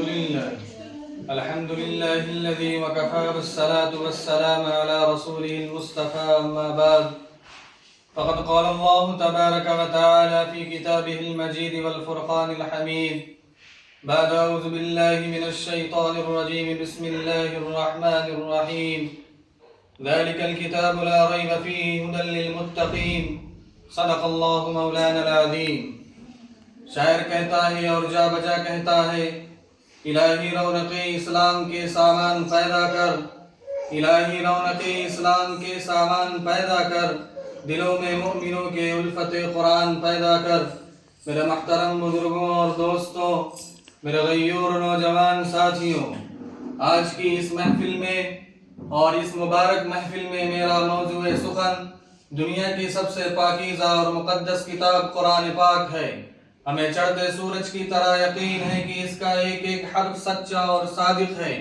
الحمد لله الذي وكفى بالصلاة والسلام على رسوله المصطفى أما بعد فقد قال الله تبارك وتعالى في كتابه المجيد والفرقان الحميد بعد أعوذ بالله من الشيطان الرجيم بسم الله الرحمن الرحيم ذلك الكتاب لا ريب فيه هدى للمتقين صدق الله مولانا العظيم. شاعر کہتا ہے اور جا بجا کہتا ہے الہی رونق اسلام کے سامان پیدا کر، الہی رونق اسلام کے سامان پیدا کر، دلوں میں مومنوں کے الفت قرآن پیدا کر. میرے محترم بزرگوں اور دوستوں، میرے غیور نوجوان ساتھیوں، آج کی اس محفل میں اور اس مبارک محفل میں میرا موضوع سخن دنیا کی سب سے پاکیزہ اور مقدس کتاب قرآن پاک ہے. ہمیں چڑھتے سورج کی طرح یقین ہے کہ اس کا ایک ایک حرف سچا اور صادق ہے.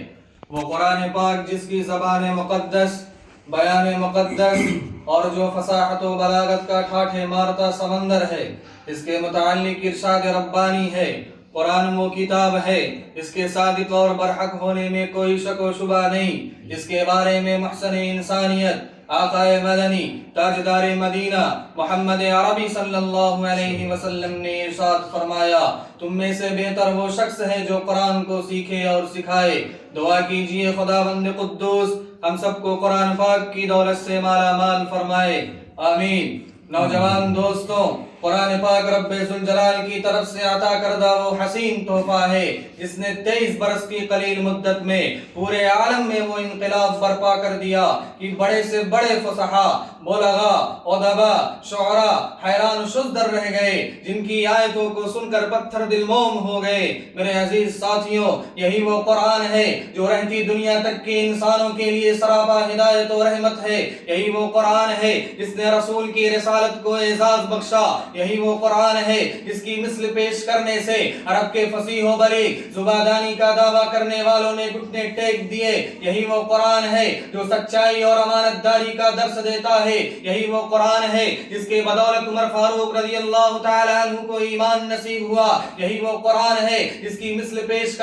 وہ قرآن پاک جس کی زبان مقدس، بیان مقدس اور جو فصاحت و بلاغت کا ٹھاٹھے مارتا سمندر ہے. اس کے متعلق ارشاد ربانی ہے. قرآن وہ کتاب ہے، اس کے صادق اور برحق ہونے میں کوئی شک و شبہ نہیں. اس کے بارے میں محسن انسانیت آقا مدنی تاجدار مدینہ محمد عربی صلی اللہ علیہ وسلم نے ارشاد فرمایا، تم میں سے بہتر وہ شخص ہے جو قرآن کو سیکھے اور سکھائے. دعا کیجئے خداوند قدوس ہم سب کو قرآن پاک کی دولت سے مالا مال فرمائے، آمین. نوجوان دوستوں، قرآن پاک رب ذوالجلال کی طرف سے عطا کردہ وہ حسین تحفہ ہے جس نے 23 برس کی قلیل مدت میں پورے عالم میں وہ انقلاب برپا کر دیا کہ بڑے سے بڑے فصحاء، بلغاء، ادباء، شعراء حیران شزدر رہ گئے، جن کی آیتوں کو سن کر پتھر دل موم ہو گئے. میرے عزیز ساتھیوں، یہی وہ قرآن ہے جو رہتی دنیا تک کے انسانوں کے لیے سراپا ہدایت و رحمت ہے. یہی وہ قرآن ہے جس نے رسول کی رسالت کو اعزاز بخشا. یہی وہ قرآن ہے جس کی مثل پیش کرنے سے عرب کے فصیح و بلیغ زبادانی کا دعویٰ کرنے والوں نے گھٹنے ٹیک دیے. یہی وہ قرآن ہے جو سچائی اور امانت داری کا درس دیتا ہے. یہی وہ قرآن ہے جس کے بدولت عمر فاروق رضی اللہ تعالی عنہ کو ایمان نصیب ہوا. یہی وہ قرآن ہے جس کی مثل پیش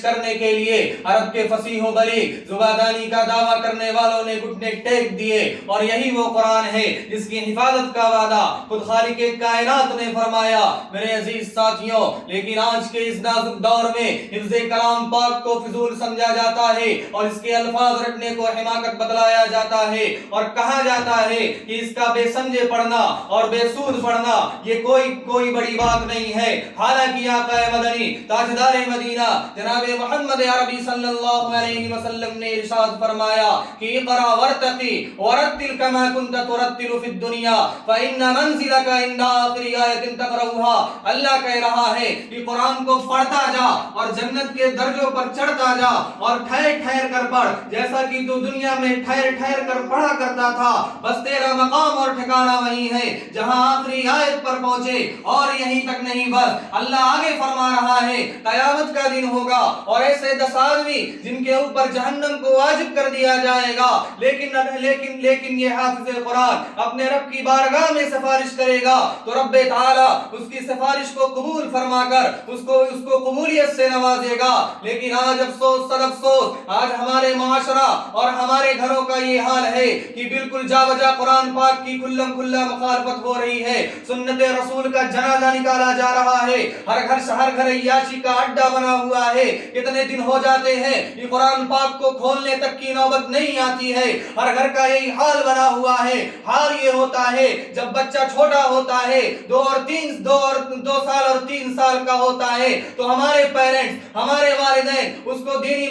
کرنے کے لیے عرب کے فصیح و بلیغ زبادانی کا دعویٰ کرنے والوں نے گھٹنے ٹیک دیے. اور یہی وہ قرآن ہے جس کی حفاظت کا وعدہ خود خالق کائنات نے فرمایا. میرے عزیز ساتھیوں، لیکن آج کے اس نازک دور میں حفظ کلام پاک کو فضول سمجھا جاتا ہے اور اس کے الفاظ رٹنے کو حماقت بتلایا جاتا ہے اور کہا جاتا ہے کہ اس کا بے سمجھے پڑھنا اور بے سود پڑھنا یہ کوئی بڑی بات نہیں ہے. حالانکہ آقا مدنی تاجدار مدینہ جناب محمد عربی صلی اللہ علیہ وسلم نے ارشاد فرمایا کہ اقرا ورتقی ورتل کما كنت ترتل فی الدنیا فإن منزلك عند آخر آیت تقرأها. اللہ کہہ رہا ہے کہ قرآن کو پڑھتا جا اور جنت کے درجوں پر چڑھتا جا اور ٹھہر ٹھہر کر پڑھ، جیسا کہ تو دنیا میں ٹھہر ٹھہر کر پڑھا کرتا تھا. بس تیرا مقام اور ٹھکانہ وہی ہے جہاں آخری آیت پر پہنچے. اور یہیں تک نہیں، بس اللہ آگے فرما رہا ہے قیامت کا دن ہوگا اور ایسے 10 آدمی جن کے اوپر جہنم کو واجب کر دیا جائے گا، لیکن یہ حافظ قرآن اپنے رب کی بارگاہ میں سفارش کرے گا تو رب تعالی اس کی سفارش کو قبول فرما کر اس کو قبولیت سے نوازے گا. لیکن آج افسوس سر افسوس، آج ہمارے معاشرہ اور ہمارے گھروں کا یہ حال ہے کہ بالکل جا بجا قرآن پاک کی کھلم کھلا مخالفت ہو رہی ہے. سنت رسول کا جنازہ نکالا جا رہا ہے، ہر گھر عیاشی کا اڈا بنا ہوا ہے. کتنے دن ہو جاتے ہیں کہ قرآن پاک کو کھولنے تک کی نوبت نہیں آتی ہے. ہر گھر کا یہی حال بنا ہوا ہے. حال یہ ہوتا ہے جب بچہ چھوٹا ہوتا ہے، 2 سال اور 3 سال کا ہوتا ہے، تو ہمارے پیرنٹس، ہمارے والدین اس کو دینی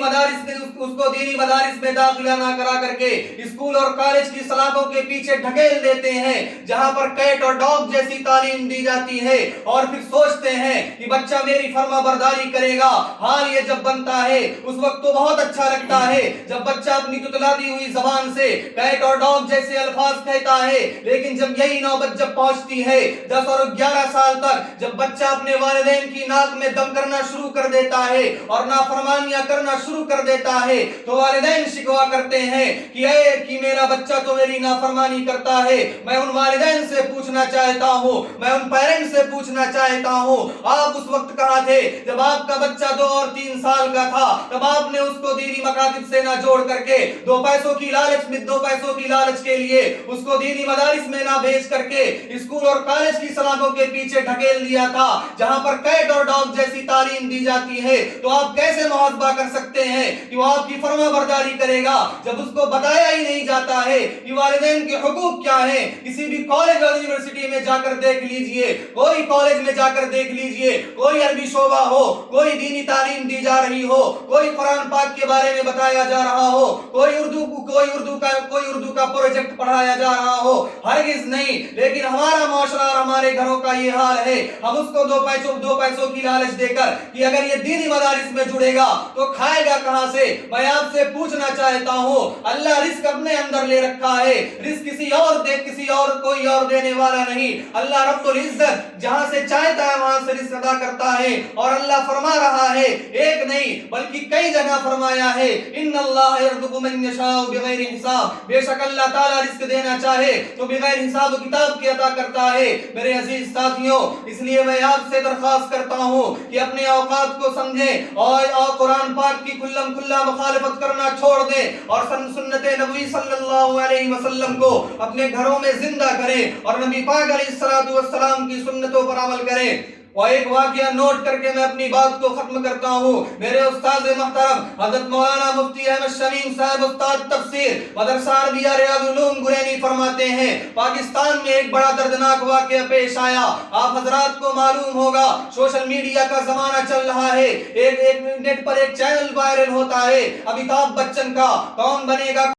مدارس میں داخلہ نہ کرا کر کے اسکول اور کالج کی سلاخوں کے پیچھے ڈھکیل دیتے ہیں جہاں پر کیٹ اور ڈاگ جیسی تعلیم دی جاتی ہے. اور پھر سوچتے ہیں کہ بچہ میری فرما برداری کرے گا. حال یہ جب بنتا ہے اس وقت تو بہت اچھا لگتا ہے جب بچہ اپنی تتلا دی ہوئی زبان سے کیٹ اور ڈاگ جیسے الفاظ کہتا ہے، لیکن جب یہی نوبت نوبت جب پہنچتی ہے 10 اور 11 سال تک، جب بچہ اپنے والدین کی ناک میں دم کرنا شروع کر دیتا ہے اور نافرمانیاں کرنا شروع کر دیتا ہے، تو والدین شکوا کرتے ہیں کہ میرا بچہ تو میری نافرمانی کرتا ہے۔ میں ان والدین سے پوچھنا چاہتا ہوں، میں ان پیرنٹ سے پوچھنا چاہتا ہوں، آپ اس وقت کہاں تھے جب آپ کا بچہ 2 اور 3 سال کا تھا؟ تب آپ نے اس کو دینی مکاتب سے نہ جوڑ کر کے 2 پیسوں کی لالچ کے لیے اس کو دینی مدارس میں نہ بھیج کر کے اسکول اور کالج کی سلاخوں کے پیچھے ڈھکیل دیا تھا، جہاں پر کیٹ اور ڈاگ جیسی تعلیم دی جاتی ہے؟ تو آپ کیسے محاسبہ کر سکتے ہیں کہ وہ آپ کی فرما برداری کرے گا جب اس کو بتایا ہی نہیں جاتا ہے کہ والدین کے حقوق کیا ہیں؟ کسی بھی کالج اور یونیورسٹی میں جا کر دیکھ لیجئے، کوئی کالج میں جا کر دیکھ لیجئے، کوئی عربی شعبہ ہو، کوئی دینی تعلیم دی جا رہی ہو، کوئی قرآن پاک کے بارے میں بتایا جا رہا ہو، کوئی اردو کا پروجیکٹ پڑھایا جا رہا ہو، ہرگز نہیں۔ لیکن ہمارا معاشرہ اور ہمارے گھروں کا یہ حال ہے، ہم اس کو 2 پیسوں کی لالچ دے کر کہ اگر یہ دینی مدارس میں جڑے گا تو کھائے گا کہاں سے؟ میں آپ سے پوچھنا چاہتا ہوں، اللہ رزق اپنے اندر لے رکھا ہے، رزق کسی اور کوئی اور دینے والا نہیں۔ اللہ رب العزت جہاں سے چاہتا ہے وہاں سے رزق ادا کرتا ہے، اور اللہ فرما رہا ہے، ایک نہیں بلکہ کئی جگہ فرمایا ہے، ان اللہ یرزق من یشاء بغیر حساب، بے شک اللہ تعالیٰ رزق دینا چاہے تو بغیر حساب و کتاب کے عطا کرتا ہے۔ میرے عزیز ساتھیوں، اس لیے میں آپ سے درخواست کرتا ہوں کہ اپنے اوقات کو سمجھیں اور قرآن پاک کی کھلا مخالفت کرنا چھوڑ دیں، اور سنت نبوی صلی اللہ علیہ وسلم کو اپنے گھروں میں زندہ کریں، اور نبی پاک علیہ السلام کی سنتوں پر عمل کریں۔ اور ایک واقعہ نوٹ کر کے میں اپنی بات کو ختم کرتا ہوں۔ میرے استاد محترم حضرت مولانا مفتی احمد شمیم صاحب استاد تفسیر مدرسہ عربیہ ریاض العلوم گرینی فرماتے ہیں، پاکستان میں ایک بڑا دردناک واقعہ پیش آیا۔ آپ حضرات کو معلوم ہوگا سوشل میڈیا کا زمانہ چل رہا ہے، ایک نیٹ پر ایک چینل وائرل ہوتا ہے امیتابھ بچن کا، کون بنے گا